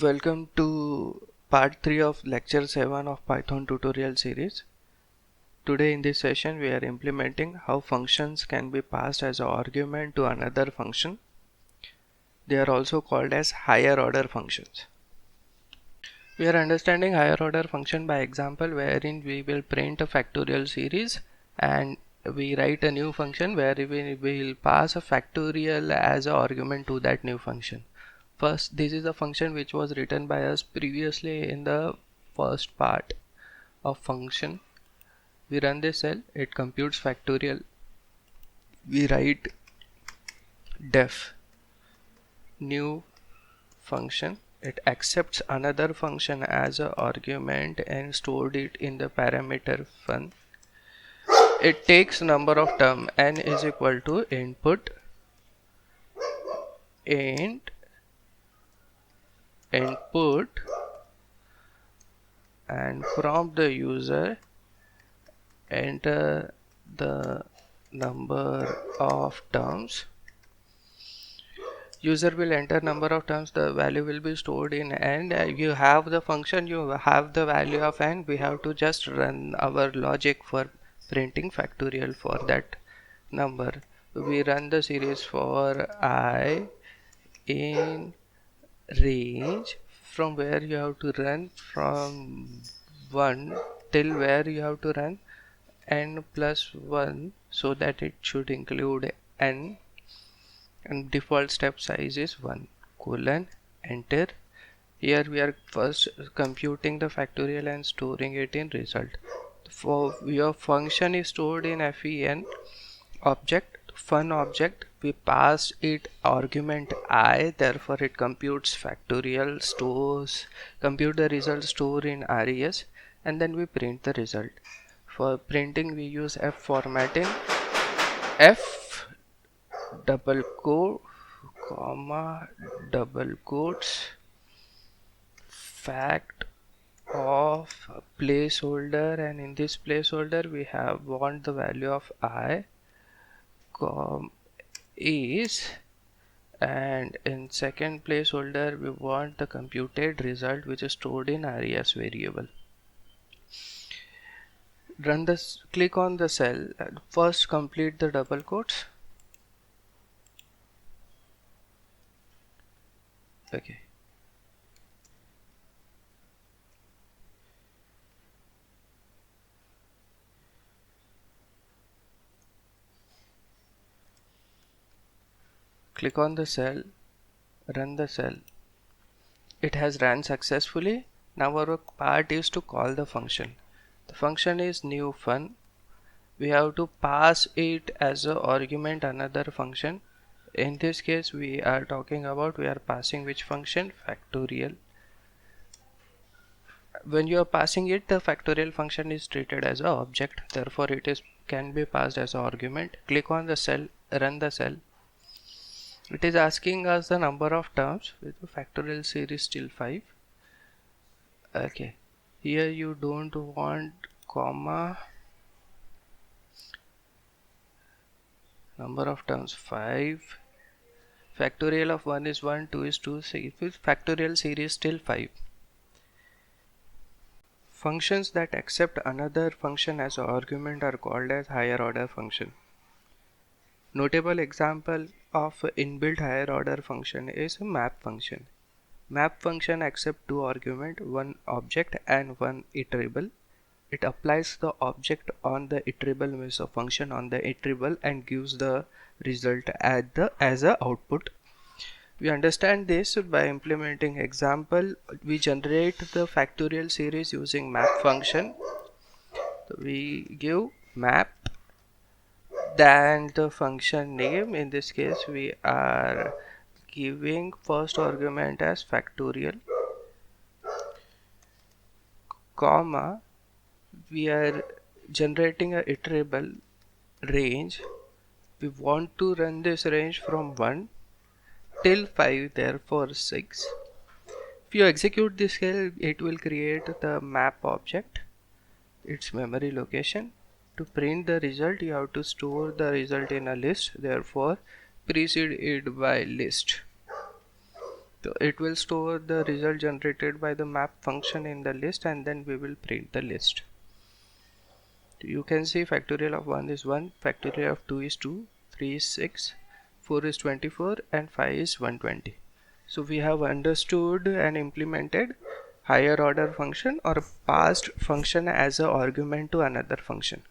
Welcome to part 3 of lecture 7 of Python tutorial series. Today in this session we are implementing how functions can be passed as an argument to another function. They are also called as higher order functions. We are understanding higher order function by example wherein we will print a factorial series and we write a new function where we will pass a factorial as an argument to that new function. First, this is a function which was written by us previously in the first part of function. We run this cell, it computes factorial. We write def new function. It accepts another function as an argument and stored it in the parameter fun. It takes number of term n is equal to input int input and prompt the user enter the number of terms. User will enter number of terms, the value will be stored in n. You have the function, you have the value of n. We have to just run our logic for printing factorial for that number. We run the series for I in range from where you have to run from 1 till where you have to run n plus 1 so that it should include n, and default step size is 1 colon enter. Here we are first computing the factorial and storing it in result. For your function is stored in fen object, fun object. We pass it argument I, therefore it computes factorial, compute the result, store in res, and then we print the result. For printing we use f formatting, f double quote comma double quotes fact of placeholder, and in this placeholder we want the value of I is, and in second placeholder we want the computed result which is stored in res variable. Run this, click on the cell, first complete the double quotes. Okay. Click on the cell, run the cell. It has ran successfully. Now our part is to call the function. The function is new fun. We have to pass it as an argument another function. In this case we are talking about, we are passing which function? Factorial. When you are passing it, the factorial function is treated as an object, therefore it can be passed as an argument. Click on the cell, run the cell. It is asking us the number of terms with the factorial series still 5. Okay, here you don't want comma, number of terms 5, factorial of 1 is 1, 2 is 2, 6, factorial series still 5. Functions that accept another function as an argument are called as higher order function. Notable example of inbuilt higher order function is a map function. Map function accepts two arguments, one object and one iterable. It applies the object on the iterable, means a function on the iterable, and gives the result as a output. We understand this by implementing example. We generate the factorial series using map function. So we give map, then the function name. In this case we are giving first argument as factorial, comma, we are generating a iterable range. We want to run this range from 1 till 5, therefore 6. If you execute this cell, it will create the map object, its memory location. To print the result, you have to store the result in a list, therefore precede it by list. it will store the result generated by the map function in the list, and then we will print the list. You can see factorial of 1 is 1, factorial of 2 is 2, 3 is 6, 4 is 24, and 5 is 120. So we have understood and implemented higher order function or passed function as an argument to another function.